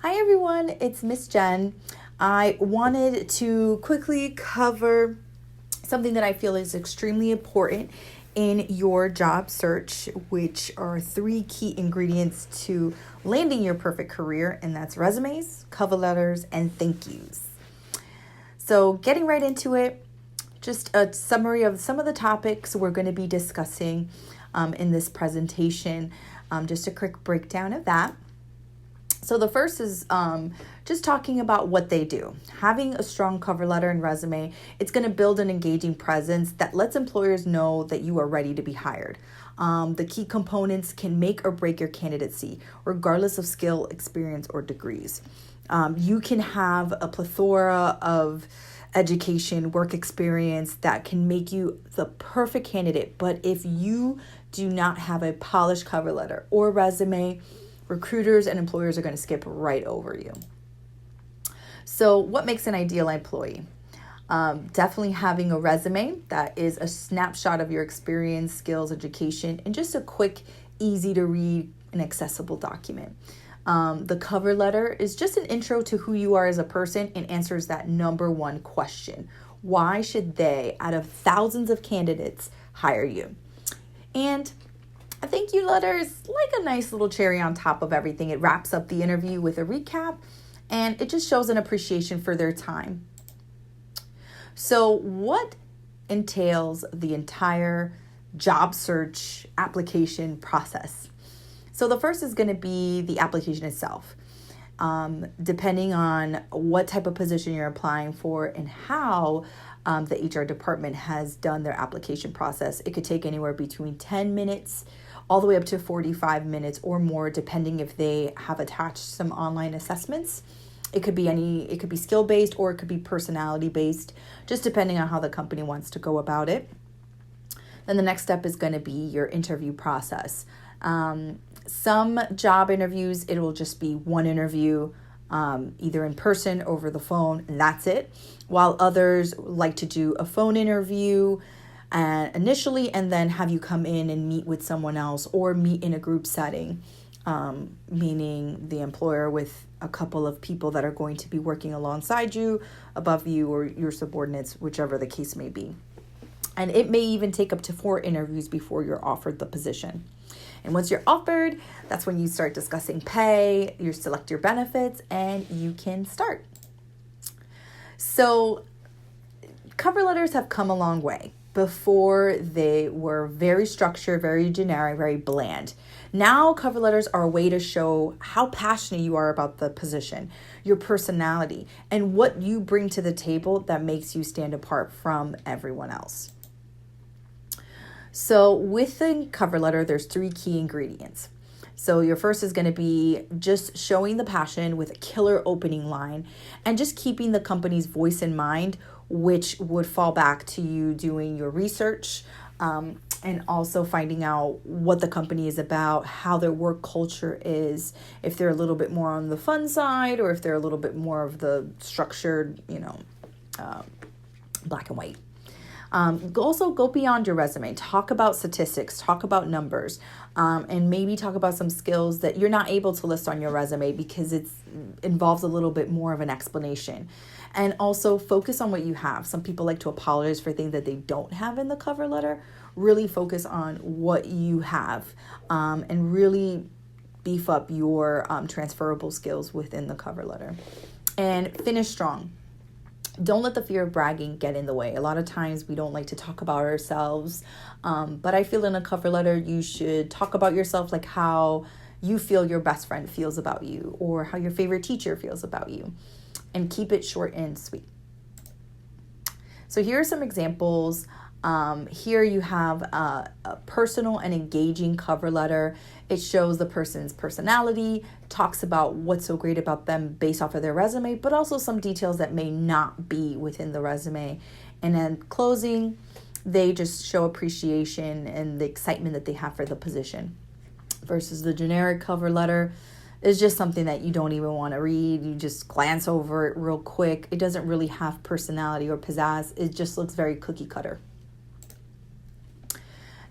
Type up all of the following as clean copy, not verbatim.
Hi everyone, it's Miss Jen. I wanted to quickly cover something that I feel is extremely important in your job search, which are three key ingredients to landing your perfect career, and that's resumes, cover letters, and thank yous. So getting right into it, just a summary of some of the topics we're going to be discussing in this presentation, just a quick breakdown of that. So the first is just talking about what they do. Having a strong cover letter and resume, it's going to build an engaging presence that lets employers know that you are ready to be hired. The key components can make or break your candidacy, regardless of skill, experience, or degrees. You can have a plethora of education, work experience that can make you the perfect candidate. But if you do not have a polished cover letter or resume, recruiters and employers are going to skip right over you. So what makes an ideal employee? Definitely having a resume that is a snapshot of your experience, skills, education, and just a quick, easy to read and accessible document. The cover letter is just an intro to who you are as a person and answers that number one question. Why should they, out of thousands of candidates, hire you? And a thank you letter is like a nice little cherry on top of everything. It wraps up the interview with a recap, and it just shows an appreciation for their time. So what entails the entire job search application process? So the first is going to be the application itself. Depending on what type of position you're applying for and how the HR department has done their application process, it could take anywhere between 10 minutes all the way up to 45 minutes or more, depending if they have attached some online assessments. It could be skill-based or it could be personality-based, just depending on how the company wants to go about it. Then the next step is going to be your interview process. Some job interviews, it will just be one interview, either in person, over the phone, and that's it. While others like to do a phone interview initially and then have you come in and meet with someone else or meet in a group setting, meaning the employer with a couple of people that are going to be working alongside you, above you, or your subordinates, whichever the case may be. And it may even take up to 4 interviews before you're offered the position. And once you're offered, that's when you start discussing pay, you select your benefits, and you can start. So cover letters have come a long way. Before, they were very structured, very generic, very bland. Now cover letters are a way to show how passionate you are about the position, your personality, and what you bring to the table that makes you stand apart from everyone else. So with the cover letter, there's 3 key ingredients. So your first is going to be just showing the passion with a killer opening line and just keeping the company's voice in mind, which would fall back to you doing your research and also finding out what the company is about, how their work culture is, if they're a little bit more on the fun side or if they're a little bit more of the structured, black and white. Also go beyond your resume. Talk about statistics, talk about numbers, and maybe talk about some skills that you're not able to list on your resume because it involves a little bit more of an explanation. And also focus on what you have. Some people like to apologize for things that they don't have in the cover letter. Really focus on what you have and really beef up your transferable skills within the cover letter. And finish strong. Don't let the fear of bragging get in the way. A lot of times we don't like to talk about ourselves, but I feel in a cover letter you should talk about yourself like how you feel your best friend feels about you or how your favorite teacher feels about you, and keep it short and sweet. So here are some examples. Here you have a personal and engaging cover letter. It shows the person's personality, talks about what's so great about them based off of their resume, but also some details that may not be within the resume. And then closing, they just show appreciation and the excitement that they have for the position. Versus the generic cover letter is just something that you don't even want to read. You just glance over it real quick. It doesn't really have personality or pizzazz. It just looks very cookie cutter.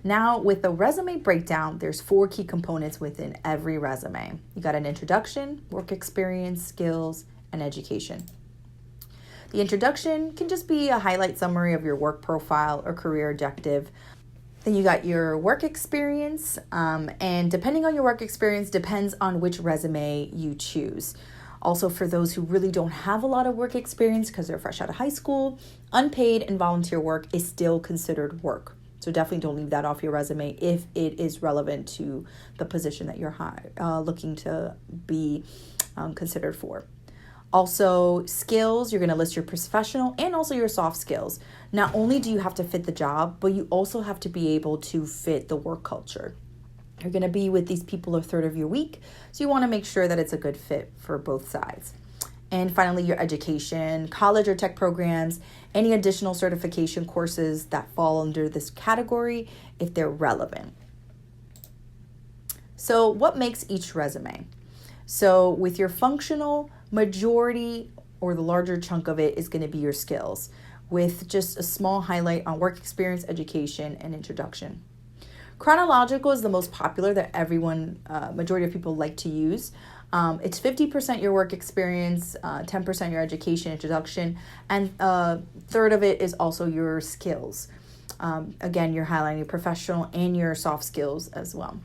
Now, with the resume breakdown, there's 4 key components within every resume. You got an introduction, work experience, skills, and education. The introduction can just be a highlight summary of your work profile or career objective. Then you got your work experience, and depending on your work experience depends on which resume you choose. Also, for those who really don't have a lot of work experience because they're fresh out of high school, unpaid and volunteer work is still considered work. So definitely don't leave that off your resume if it is relevant to the position that you're looking to be considered for. Also, skills, you're going to list your professional and also your soft skills. Not only do you have to fit the job, but you also have to be able to fit the work culture. You're going to be with these people a third of your week, so you want to make sure that it's a good fit for both sides. And finally, your education, college or tech programs, any additional certification courses that fall under this category if they're relevant. So what makes each resume? So with your functional, majority or the larger chunk of it is going to be your skills, with just a small highlight on work experience, education, and introduction. Chronological is the most popular that majority of people like to use. It's 50% your work experience, 10% your education, introduction, and a third of it is also your skills. Again, you're highlighting your professional and your soft skills as well.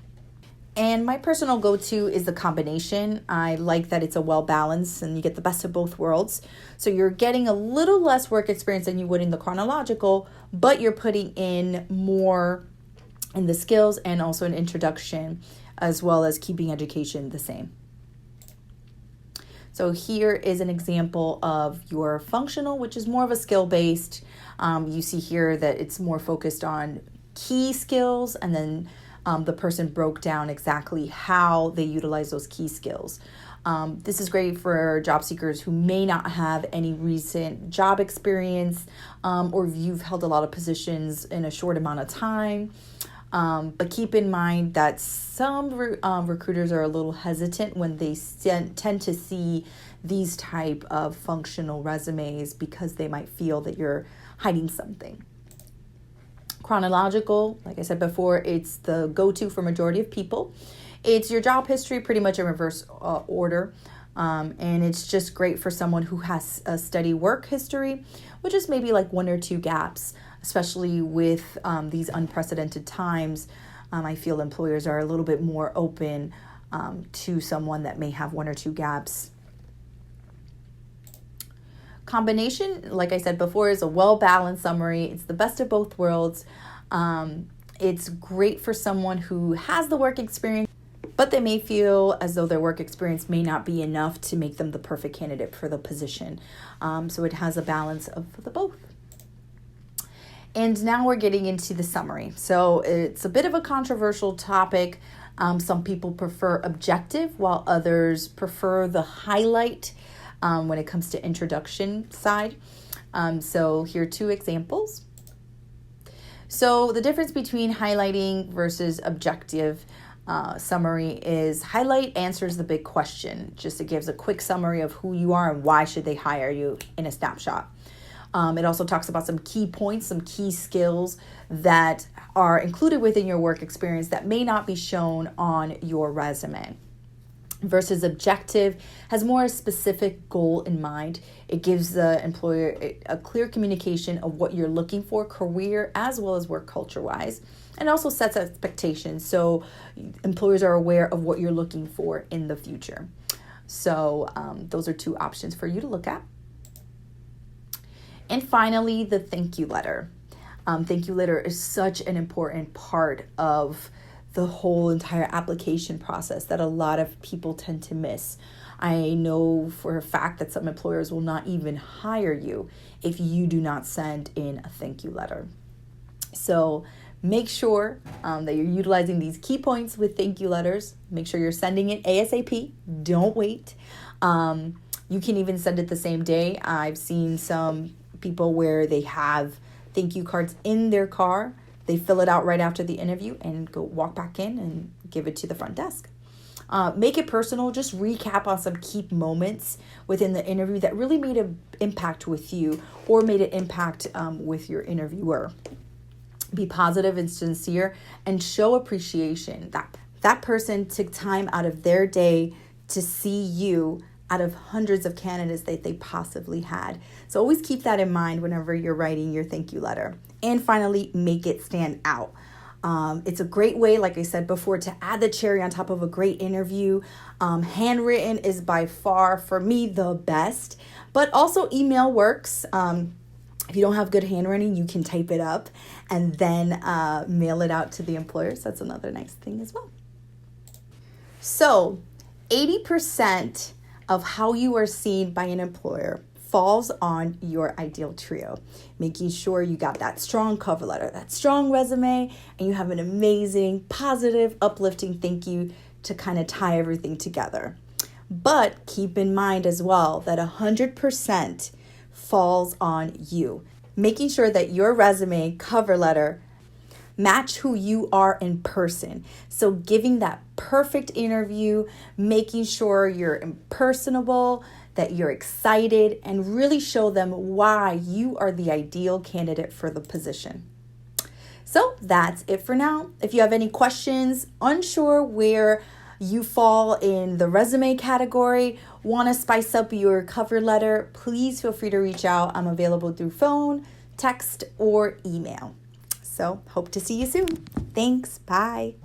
And my personal go-to is the combination. I like that it's a well-balanced and you get the best of both worlds. So you're getting a little less work experience than you would in the chronological, but you're putting in more in the skills and also an introduction, as well as keeping education the same. So here is an example of your functional, which is more of a skill-based. You see here that it's more focused on key skills, and then the person broke down exactly how they utilize those key skills. This is great for job seekers who may not have any recent job experience, or you've held a lot of positions in a short amount of time. But keep in mind that some recruiters are a little hesitant when they tend to see these type of functional resumes because they might feel that you're hiding something. Chronological, like I said before, it's the go-to for majority of people. It's your job history pretty much in reverse order. And it's just great for someone who has a steady work history, which is maybe like 1 or 2 gaps, especially with these unprecedented times. I feel employers are a little bit more open to someone that may have 1 or 2 gaps. Combination, like I said before, is a well-balanced summary. It's the best of both worlds. It's great for someone who has the work experience, but they may feel as though their work experience may not be enough to make them the perfect candidate for the position. So it has a balance of the both. And now we're getting into the summary. So it's a bit of a controversial topic. Some people prefer objective, while others prefer the highlight when it comes to introduction side. So here are 2 examples. So the difference between highlighting versus objective summary is highlight answers the big question. Just it gives a quick summary of who you are and why should they hire you in a snapshot. It also talks about some key points, some key skills that are included within your work experience that may not be shown on your resume. Versus objective has more a specific goal in mind. It gives the employer a clear communication of what you're looking for, career as well as work culture wise, and also sets expectations so employers are aware of what you're looking for in the future. So those are 2 options for you to look at. And finally, the thank you letter. Thank you letter is such an important part of the whole entire application process that a lot of people tend to miss. I know for a fact that some employers will not even hire you if you do not send in a thank you letter. So make sure that you're utilizing these key points with thank you letters. Make sure you're sending it ASAP. Don't wait. You can even send it the same day. I've seen some people where they have thank you cards in their car. They fill it out right after the interview and go walk back in and give it to the front desk. Make it personal. Just recap on some key moments within the interview that really made an impact with you or made an impact with your interviewer. Be positive and sincere and show appreciation. That person took time out of their day to see you out of hundreds of candidates that they possibly had. So always keep that in mind whenever you're writing your thank you letter. And finally, make it stand out. It's a great way, like I said before, to add the cherry on top of a great interview. Handwritten is by far, for me, the best, but also email works. If you don't have good handwriting, you can type it up and then mail it out to the employers. That's another nice thing as well. So 80% of how you are seen by an employer falls on your ideal trio, making sure you got that strong cover letter, that strong resume, and you have an amazing, positive, uplifting thank you to kind of tie everything together. But keep in mind as well that 100% falls on you, making sure that your resume, cover letter, match who you are in person. So giving that perfect interview, making sure you're impersonable, that you're excited, and really show them why you are the ideal candidate for the position. So that's it for now. If you have any questions, unsure where you fall in the resume category, want to spice up your cover letter, please feel free to reach out. I'm available through phone, text, or email. So hope to see you soon. Thanks. Bye.